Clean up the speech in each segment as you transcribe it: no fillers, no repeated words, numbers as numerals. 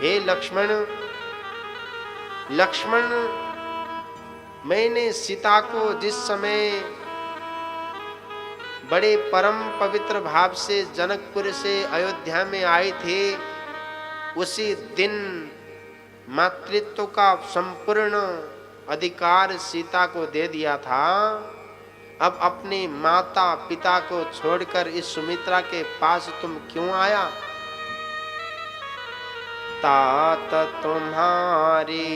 हे लक्ष्मण, लक्ष्मण, मैंने सीता को जिस समय बड़े परम पवित्र भाव से जनकपुर से अयोध्या में आए थे, उसी दिन मातृत्व का संपूर्ण अधिकार सीता को दे दिया था। अब अपने माता पिता को छोड़कर इस सुमित्रा के पास तुम क्यों आया? तात तुम्हारी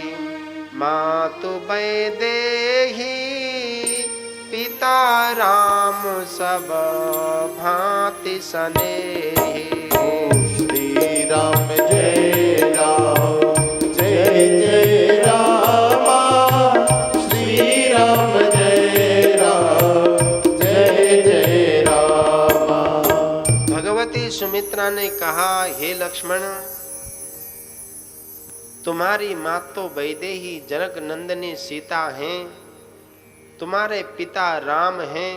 मातु वैदेही, पिता राम सब भांति स्नेही। श्री राम जय राम, जय जय रामा। श्री राम जय राम, जय जय रामा। भगवती सुमित्रा ने कहा, हे लक्ष्मण, तुम्हारी माँ तो वैदेही जनक नंदिनी सीता हैं, तुम्हारे पिता राम हैं।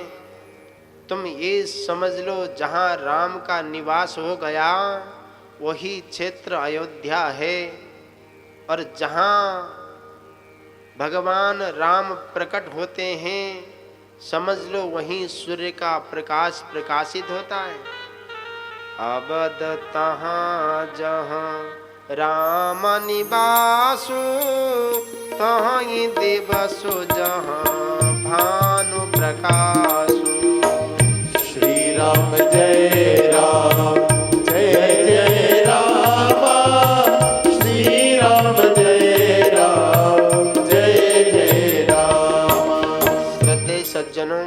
तुम ये समझ लो, जहाँ राम का निवास हो गया वही क्षेत्र अयोध्या है, और जहाँ भगवान राम प्रकट होते हैं, समझ लो वहीं सूर्य का प्रकाश प्रकाशित होता है। अबद तहाँ जहाँ राम निवासु, तहीं दिवसु जहाँ भानु प्रकाशु। श्री राम जय राम, जय जय रामा। श्री राम जय राम, जय जय रामा। श्रद्धेय सज्जनों,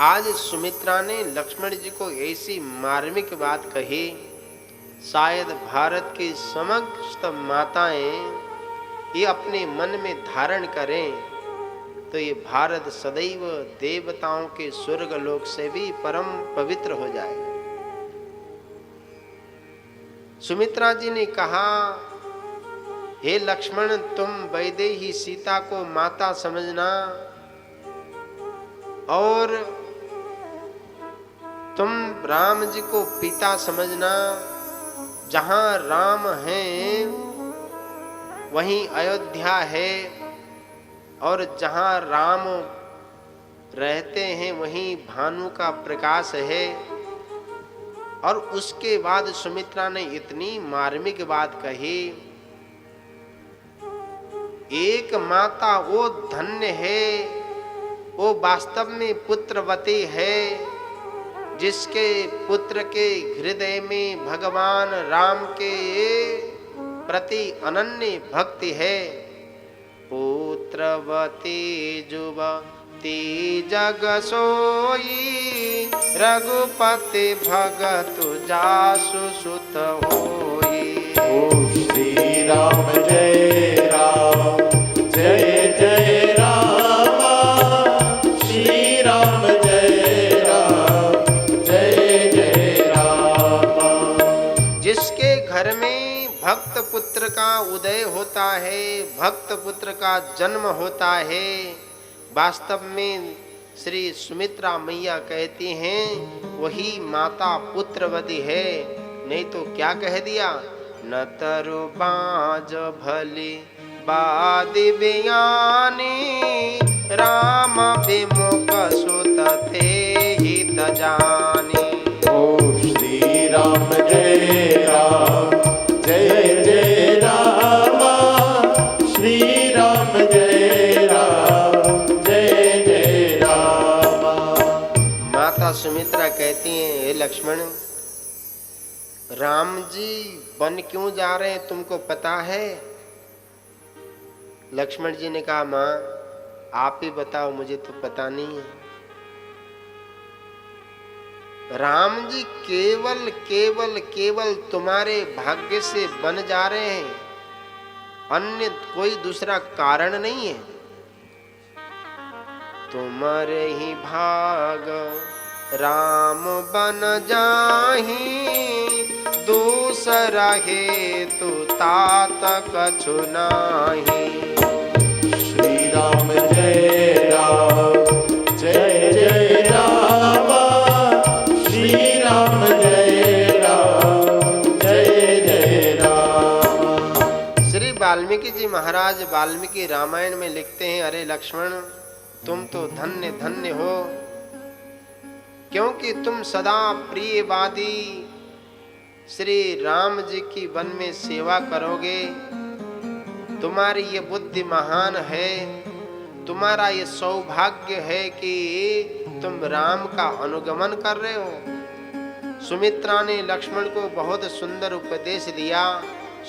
आज सुमित्रा ने लक्ष्मण जी को ऐसी मार्मिक बात कही, शायद भारत की समस्त माताएं ये अपने मन में धारण करें तो ये भारत सदैव देवताओं के स्वर्ग लोक से भी परम पवित्र हो जाएगा। सुमित्रा जी ने कहा, हे लक्ष्मण, तुम वैदेही सीता को माता समझना और तुम राम जी को पिता समझना। जहाँ राम हैं वहीं अयोध्या है, और जहाँ राम रहते हैं वहीं भानु का प्रकाश है। और उसके बाद सुमित्रा ने इतनी मार्मिक बात कही, एक माता वो धन्य है, वो वास्तव में पुत्रवती है, जिसके पुत्र के हृदय में भगवान राम के प्रति अनन्य भक्ति है। पुत्रवती जुवती जग सोई, रघुपति भगत जासु सुत होई। ओ श्री राम जय राम, जय जय रामा। श्री राम जय राम, जय जय रामा। जिसके घर में भक्त पुत्र का उदय होता है, भक्त पुत्र का जन्म होता है, वास्तव में श्री सुमित्रा मैया कहती हैं वही माता पुत्रवती है। नहीं तो क्या कह दिया, न तरु बाज भली बादि बियानी, राम विमुख सुत थे हित जानी। ओ श्री राम जय राम, जय जय रामा। श्री राम जय राम, जय जय रामा। माता सुमित्रा कहती हैं, हे लक्ष्मण, राम जी वन क्यों जा रहे हैं तुमको पता है? लक्ष्मण जी ने कहा, माँ आप ही बताओ, मुझे तो पता नहीं है। राम जी केवल केवल केवल तुम्हारे भाग्य से बन जा रहे हैं, अन्य कोई दूसरा कारण नहीं है। तुम्हारे ही भाग राम बन जाही, दूसरा हेतु तात कछु नाही। श्री राम जय राम, जय जय रामा। श्री राम जय राम, जय जय रामा। वाल्मीकि जी महाराज वाल्मीकि रामायण में लिखते हैं, अरे लक्ष्मण तुम तो धन्य धन्य हो, क्योंकि तुम सदा प्रियवादी श्री राम जी की वन में सेवा करोगे। तुम्हारी ये बुद्धि महान है, तुम्हारा ये सौभाग्य है कि तुम राम का अनुगमन कर रहे हो। सुमित्रा ने लक्ष्मण को बहुत सुंदर उपदेश दिया,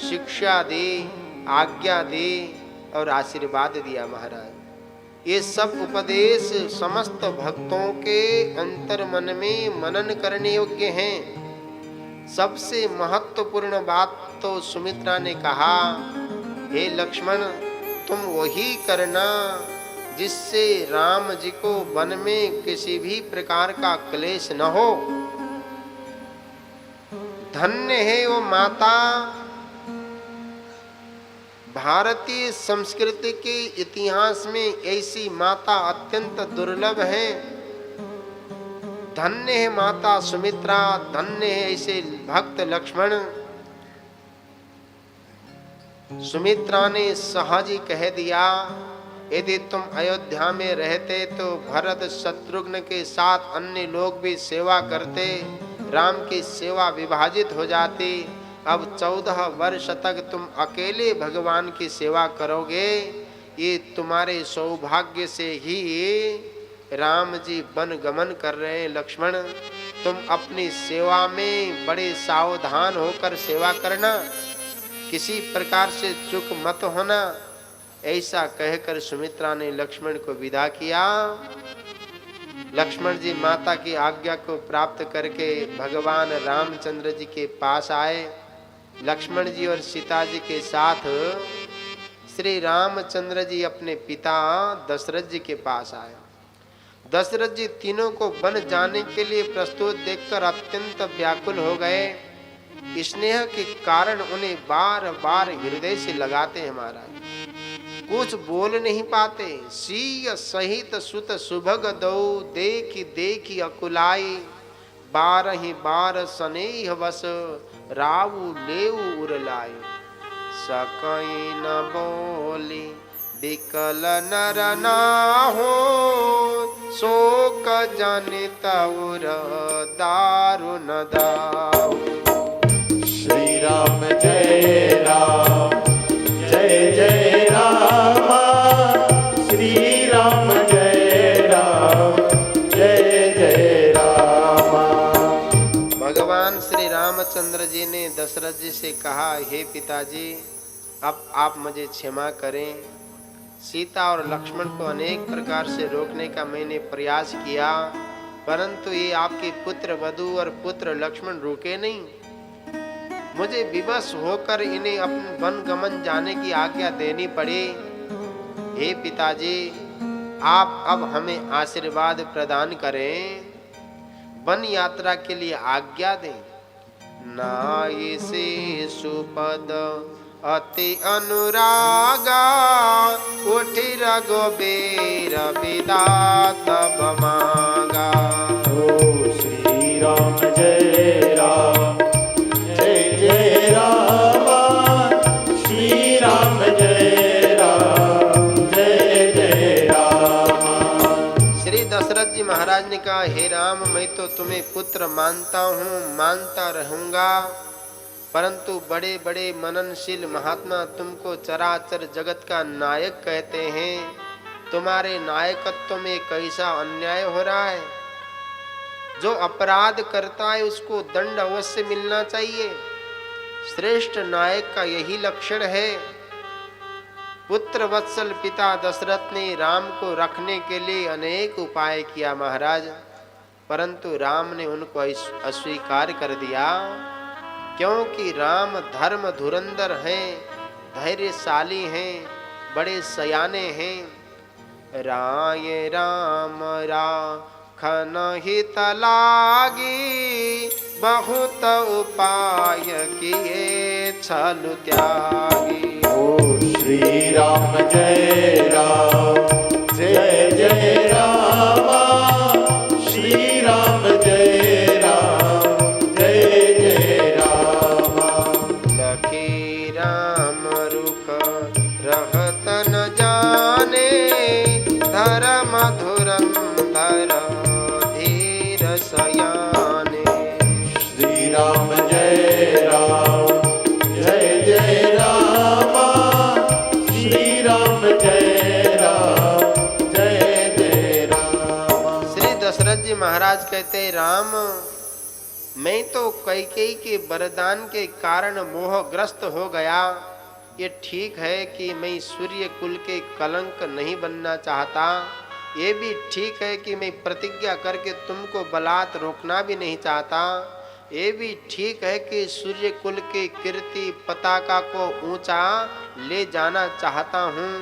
शिक्षा दी, आज्ञा दी और आशीर्वाद दिया। महाराज ये सब उपदेश समस्त भक्तों के अंतर मन में मनन करने योग्य हैं। सबसे महत्वपूर्ण बात तो सुमित्रा ने कहा, हे लक्ष्मण तुम वही करना जिससे राम जी को वन में किसी भी प्रकार का क्लेश न हो। धन्य है वो माता, भारतीय संस्कृति के इतिहास में ऐसी माता अत्यंत दुर्लभ है। धन्य है माता सुमित्रा, धन्य है ऐसे भक्त लक्ष्मण। सुमित्रा ने सहज ही कह दिया, यदि तुम अयोध्या में रहते तो भरत शत्रुघ्न के साथ अन्य लोग भी सेवा करते, राम की सेवा विभाजित हो जाती। अब 14 वर्ष तक तुम अकेले भगवान की सेवा करोगे, ये तुम्हारे सौभाग्य से ही राम जी वन गमन कर रहे हैं। लक्ष्मण तुम अपनी सेवा में बड़े सावधान होकर सेवा करना, किसी प्रकार से चूक मत होना। ऐसा कहकर सुमित्रा ने लक्ष्मण को विदा किया। लक्ष्मण जी माता की आज्ञा को प्राप्त करके भगवान रामचंद्र जी के पास आए। लक्ष्मण जी और सीता जी के साथ श्री रामचंद्र जी अपने पिता दशरथ जी के पास आए। दशरथ जी तीनों को वन जाने के लिए प्रस्तुत देखकर अत्यंत व्याकुल हो गए। स्नेह के कारण उन्हें बार बार हृदय से लगाते हैं। महाराज कुछ बोल नहीं पाते। सीय सहित सुत सुभग दो देखी देखी अकुलाई, बारहि बार स्नेह वस रावु लेउ उरलाई। सकई न बोली विकल नर ना हो, शोक जनित उर दारुण दाऊ। श्री राम जय राम, जय जय राम। श्री राम जय राम, जय जय राम। भगवान श्री रामचंद्र जी ने दशरथ जी से कहा, हे पिताजी अब आप मुझे क्षमा करें। सीता और लक्ष्मण को अनेक प्रकार से रोकने का मैंने प्रयास किया, परंतु ये आपके पुत्र वधु और पुत्र लक्ष्मण रुके नहीं। मुझे विवश होकर इन्हें अपने वन गमन जाने की आज्ञा देनी पड़ी। हे पिताजी आप अब हमें आशीर्वाद प्रदान करें, वन यात्रा के लिए आज्ञा दें। नाई से सुपद अति अनुरागा, उठि रघुबीर विदा तब मांगा। ओ श्री राम जय राम, जय जय राम। श्री राम जय राम, जय जय राम। श्री दशरथ जी महाराज ने कहा, हे राम मैं तो तुम्हें पुत्र मानता हूँ, मानता रहूंगा, परंतु बड़े बड़े मननशील महात्मा तुमको चराचर जगत का नायक कहते हैं। तुम्हारे नायकत्व में कैसा अन्याय हो रहा है। जो अपराध करता है उसको दंड अवश्य मिलना चाहिए। श्रेष्ठ नायक का यही लक्षण है। पुत्र वत्सल पिता दशरथ ने राम को रखने के लिए अनेक उपाय किया महाराज, परंतु राम ने उनको अस्वीकार कर दिया, क्योंकि राम धर्म धुरंधर हैं, धैर्यशाली हैं, बड़े सयाने हैं। राय राम राखन हित लागी, बहुत उपाय किए छल त्यागी। ओ श्री राम जय राम, जय जय राम। श्री राम जय राम, जय जय राम। लखी राम रुख जी महाराज कहते, राम मैं तो कैकेयी के वरदान के कारण मोहग्रस्त हो गया। ये ठीक है कि मैं सूर्य कुल के कलंक नहीं बनना चाहता। ये भी ठीक है कि मैं प्रतिज्ञा करके तुमको बलात् रोकना भी नहीं चाहता। ये भी ठीक है कि सूर्य कुल के कीर्ति पताका को ऊंचा ले जाना चाहता हूँ,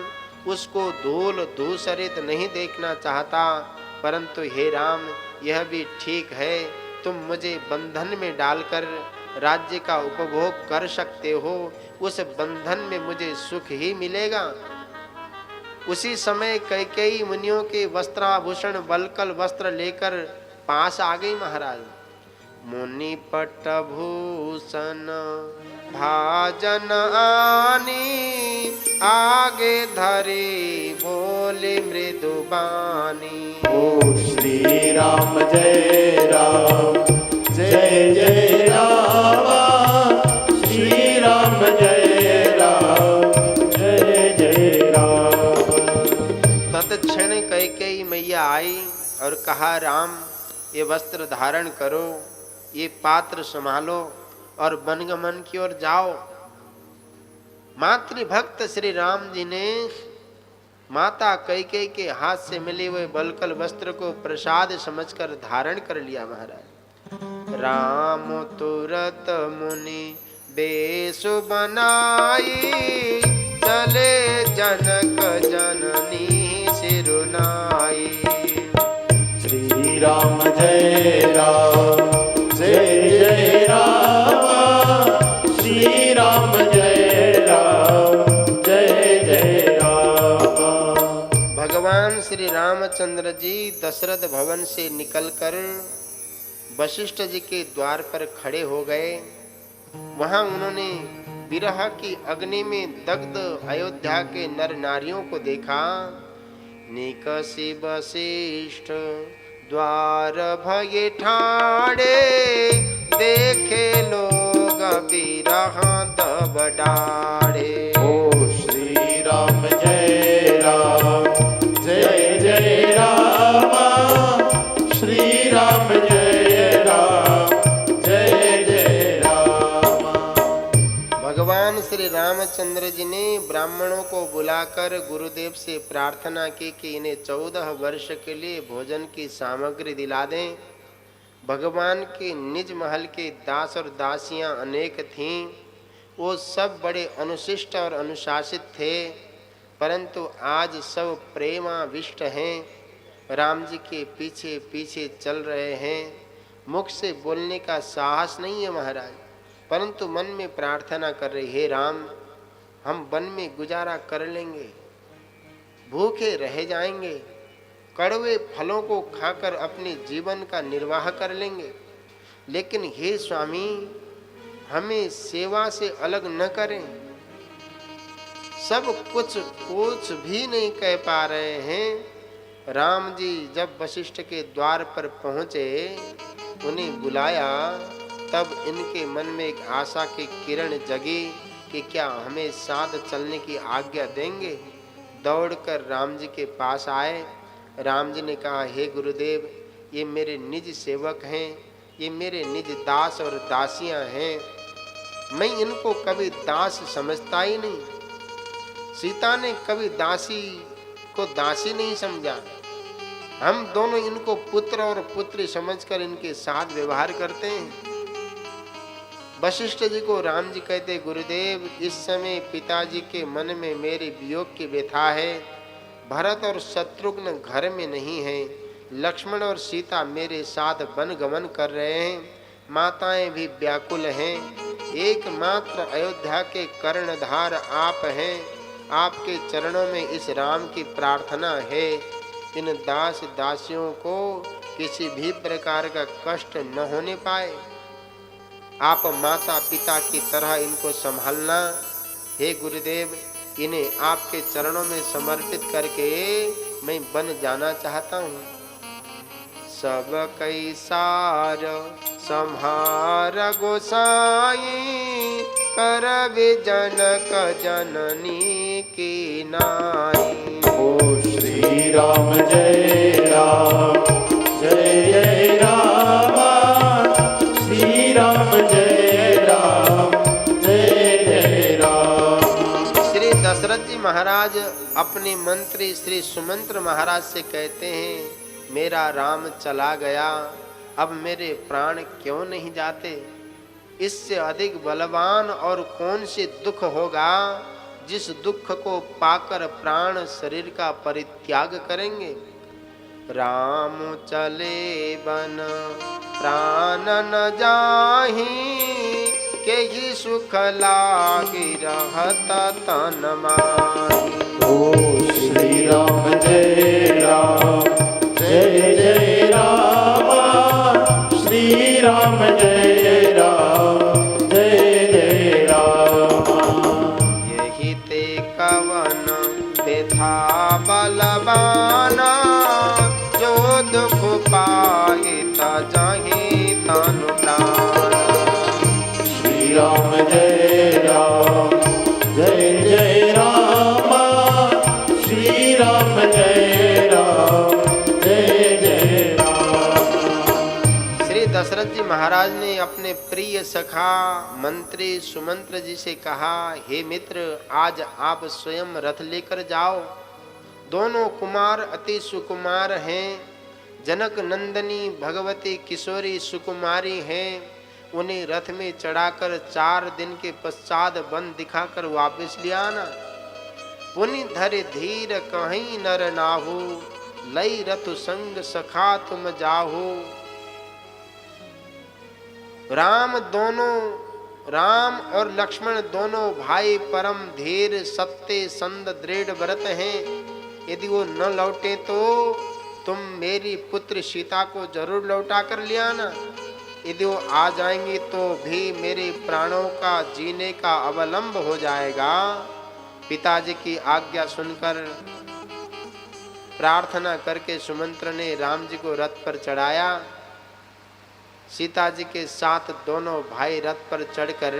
उसको धूल धूसरित नहीं देखना चाहता। परंतु हे राम, यह भी ठीक है, तुम मुझे बंधन में डालकर राज्य का उपभोग कर सकते हो। उस बंधन में मुझे सुख ही मिलेगा। उसी समय कैकेयी मुनियों के वस्त्राभूषण वल्कल वस्त्र लेकर पास आ गई महाराज। मुनि पट भूषण भाजन आनी, आगे धरे बोले मृदु बानी। ओ श्री राम जय राम, जय जय राम, श्री राम जय राम, जय जय राम। तत्क्षण कैकेयी मैया आई और कहा, राम ये वस्त्र धारण करो, ये पात्र संभालो और वनगमन की ओर जाओ। मातृभक्त श्री राम जी ने माता कैकेयी के हाथ से मिले हुए बलकल वस्त्र को प्रसाद समझकर धारण कर लिया महाराज। राम तुरत मुनि बेश बनाई, चले जनक जननी सिरुनाई। श्री राम जय राम, जय जय राम, श्री राम जय राम, जय जय राम। भगवान श्री रामचंद्र जी दशरथ भवन से निकलकर वशिष्ठ जी के द्वार पर खड़े हो गए। वहां उन्होंने विरह की अग्नि में दग्ध अयोध्या के नर नारियों को देखा। निकषि वशिष्ठ द्वार भये ठाड़े, देखे लोग विरह दब डाड़े। ओ श्री राम जय राम, जय जय राम, श्री राम जय राम, जय जय राम। भगवान श्री रामचंद्र जी ने ब्राह्मणों को बुलाकर गुरुदेव से प्रार्थना की कि इन्हें 14 वर्ष के लिए भोजन की सामग्री दिला दें। भगवान के निज महल के दास और दासियां अनेक थीं। वो सब बड़े अनुशिष्ट और अनुशासित थे, परंतु आज सब प्रेमाविष्ट हैं, राम जी के पीछे पीछे चल रहे हैं। मुख से बोलने का साहस नहीं है महाराज, परंतु मन में प्रार्थना कर रहे, हे राम हम वन में गुजारा कर लेंगे, भूखे रह जाएंगे, कड़वे फलों को खाकर अपने जीवन का निर्वाह कर लेंगे, लेकिन हे स्वामी हमें सेवा से अलग न करें। सब कुछ भी नहीं कह पा रहे हैं। राम जी जब वशिष्ठ के द्वार पर पहुंचे, उन्हें बुलाया, तब इनके मन में एक आशा की किरण जगी कि क्या हमें साथ चलने की आज्ञा देंगे। दौड़कर राम जी के पास आए। राम जी ने कहा, हे गुरुदेव ये मेरे निज सेवक हैं, ये मेरे निज दास और दासियां हैं, मैं इनको कभी दास समझता ही नहीं। सीता ने कभी दासी को दासी नहीं समझा। हम दोनों इनको पुत्र और पुत्री समझकर इनके साथ व्यवहार करते हैं। वशिष्ठ जी को राम जी कहते, गुरुदेव इस समय पिताजी के मन में मेरे वियोग की व्यथा है। भरत और शत्रुघ्न घर में नहीं हैं, लक्ष्मण और सीता मेरे साथ वन गमन कर रहे हैं, माताएं भी व्याकुल हैं, एकमात्र अयोध्या के कर्णधार आप हैं, आपके चरणों में इस राम की प्रार्थना है, इन दास दासियों को किसी भी प्रकार का कष्ट न होने पाए। आप माता पिता की तरह इनको संभालना। हे गुरुदेव इन्हें आपके चरणों में समर्पित करके मैं बन जाना चाहता हूँ। सब कई सार संहार गोसाई, करबे जनक जननी की नाई। ओ श्री राम जय राम, जय जय राम श्री राम जय राम जय जय राम। श्री दशरथ जी महाराज अपने मंत्री श्री सुमंत्र महाराज से कहते हैं, मेरा राम चला गया, अब मेरे प्राण क्यों नहीं जाते? इससे अधिक बलवान और कौन से दुख होगा जिस दुख को पाकर प्राण शरीर का परित्याग करेंगे। राम चले बन प्राण न जाहि, के ही सुख लागी रहत तन माही। ओ श्री राम जय राम जय जय राम श्री राम जय राम जय जय राम। यही ते कवन व्यथा बलवाना, जो दुख पाए जाहि तनु प्राण। श्री राम जय राम जय जय राम श्री राम जय राम जय जय राम। श्री दशरथ जी महाराज ने अपने प्रिय सखा मंत्री सुमंत्र जी से कहा, हे मित्र, आज आप स्वयं रथ लेकर जाओ। दोनों कुमार अति सुकुमार हैं। जनक नंदनी भगवती किशोरी सुकुमारी हैं। उन्हें रथ में चढ़ाकर 4 दिन के पश्चात वन दिखाकर वापस ले आना। पुनि धर धीर कहीं नर नाहु, लई रथ संग सखा तुम जाहो। राम और लक्ष्मण दोनों भाई परम धीर सत्य संद दृढ़ व्रत हैं। यदि वो न लौटे तो तुम मेरी पुत्र सीता को जरूर लौटा कर ले आना। यदि वो आ जाएंगी तो भी मेरे प्राणों का जीने का अवलंब हो जाएगा। पिताजी की आज्ञा सुनकर प्रार्थना करके सुमंत्र ने राम जी को रथ पर चढ़ाया। सीता जी के साथ दोनों भाई रथ पर चढ़कर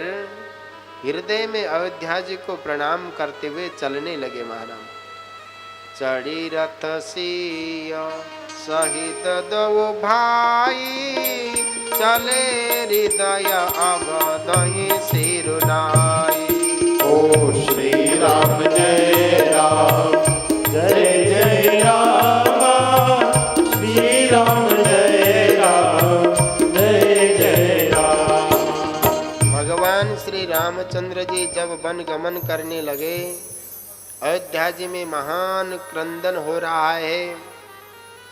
हृदय में अयोध्या जी को प्रणाम करते हुए चलने लगे। महाराज चढ़ी रथ सिया सहित दो भाई, चले हृदय अवधि सिरुनाई। ओ श्री राम जय राम जय जय राम श्री राम जय राम जय जय राम। भगवान श्री रामचंद्र जी जब वन गमन करने लगे, अयोध्या जी में महान क्रंदन हो रहा है।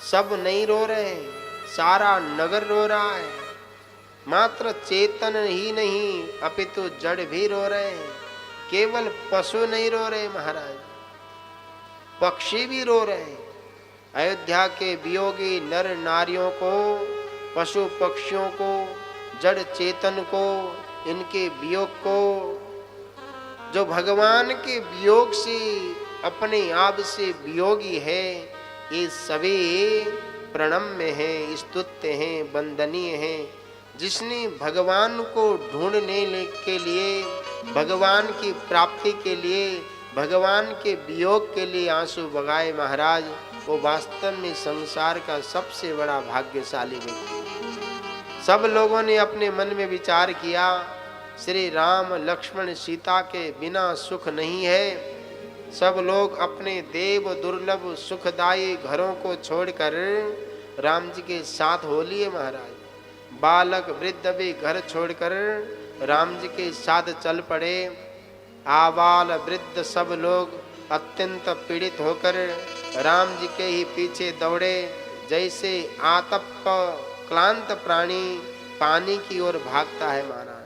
सब नहीं रो रहे, सारा नगर रो रहा है। मात्र चेतन ही नहीं अपितु जड़ भी रो रहे हैं। केवल पशु नहीं रो रहे महाराज, पक्षी भी रो रहे हैं। अयोध्या के वियोगी नर नारियों को, पशु पक्षियों को, जड़ चेतन को, इनके वियोग को, जो भगवान के वियोग से अपने आप से वियोगी है, ये सभी प्रणम्य हैं, स्तुत्य हैं, वंदनीय हैं। जिसने भगवान को ढूंढने के लिए, भगवान की प्राप्ति के लिए, भगवान के वियोग के लिए आंसू बगाए महाराज, वो वास्तव में संसार का सबसे बड़ा भाग्यशाली व्यक्ति। सब लोगों ने अपने मन में विचार किया, श्री राम लक्ष्मण सीता के बिना सुख नहीं है। सब लोग अपने देव दुर्लभ सुखदायी घरों को छोड़कर राम जी के साथ हो लिए महाराज। बालक वृद्ध भी घर छोड़कर राम जी के साथ चल पड़े। आबाल वृद्ध सब लोग अत्यंत पीड़ित होकर राम जी के ही पीछे दौड़े, जैसे आतप क्लांत प्राणी पानी की ओर भागता है महाराज।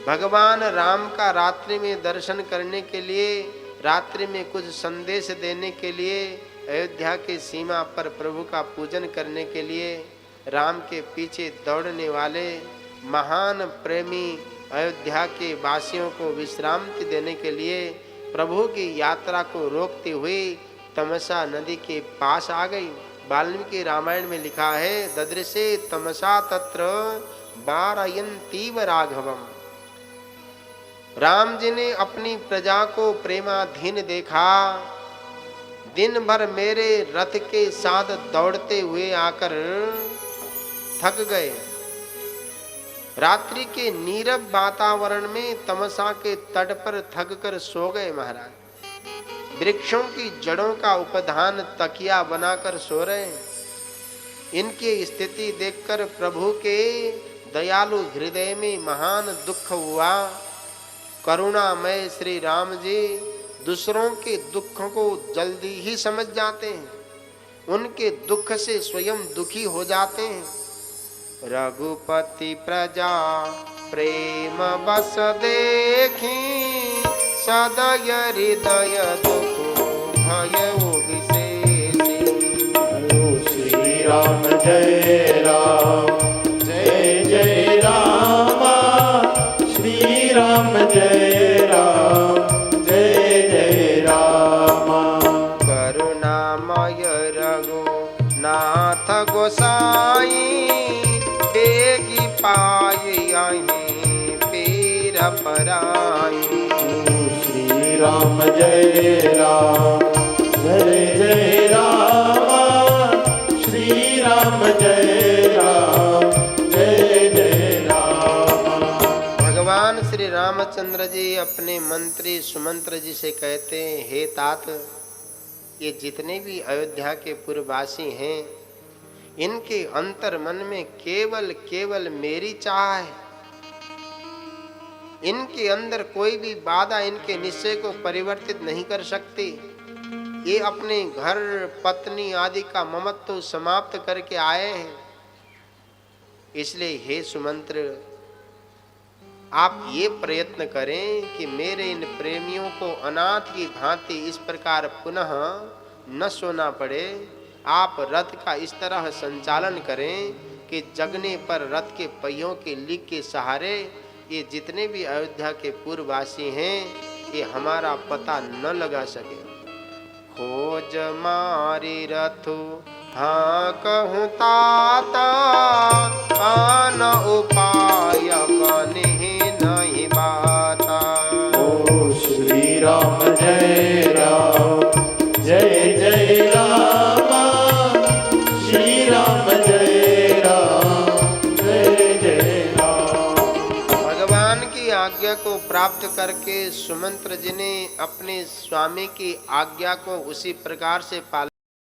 भगवान राम का रात्रि में दर्शन करने के लिए, रात्रि में कुछ संदेश देने के लिए, अयोध्या की सीमा पर प्रभु का पूजन करने के लिए राम के पीछे दौड़ने वाले महान प्रेमी अयोध्या के वासियों को विश्रांति देने के लिए प्रभु की यात्रा को रोकते हुए तमसा नदी के पास आ गई। वाल्मीकि रामायण में लिखा है, ददृशे तमसा तत्र वारयन्तीव राघवम। राम जी ने अपनी प्रजा को प्रेमाधीन देखा। दिन भर मेरे रथ के साथ दौड़ते हुए आकर थक गए। रात्रि के नीरव वातावरण में तमसा के तट पर थक कर सो गए महाराज। वृक्षों की जड़ों का उपधान तकिया बनाकर सो रहे। इनकी स्थिति देखकर प्रभु के दयालु हृदय में महान दुख हुआ। करुणामय श्री राम जी दूसरों के दुख को जल्दी ही समझ जाते हैं, उनके दुख से स्वयं दुखी हो जाते हैं। रघुपति प्रजा प्रेम बस देखी, सदय हृदय दुख भय विशेषी। श्री राम जय राम, जय जय राम। श्री राम जय राम, जय जय राम। करुणामय रघुनाथ गोसाई, बेगी पाई आई पीर पराई। श्री राम जय राम, जय जय राम। श्री राम जय राम, जय जय राम। भगवान श्री रामचंद्र जी अपने मंत्री सुमंत्र जी से कहते हैं, हे तात, ये जितने भी अयोध्या के पुरवासी हैं, इनके अंतर मन में केवल केवल मेरी चाह है। इनके अंदर कोई भी बाधा इनके निश्चय को परिवर्तित नहीं कर सकती। ये अपने घर पत्नी आदि का ममत्व समाप्त करके आए हैं। इसलिए हे सुमंत्र, आप ये प्रयत्न करें कि मेरे इन प्रेमियों को अनाथ की भांति इस प्रकार पुनः न सोना पड़े। आप रथ का इस तरह संचालन करें कि जगने पर रथ के पहियों के लीक के सहारे ये जितने भी अयोध्या के पूर्ववासी हैं, ये हमारा पता न लगा सके। खोज मारी रथु हाँ कहूँ ताता, आन उपाय बने नहीं बाता। ओ श्री राम जय राम, जय जय राम। श्री राम जय राम, जय जय राम। भगवान की आज्ञा को प्राप्त करके सुमंत्र जी ने अपने स्वामी की आज्ञा को उसी प्रकार से पालन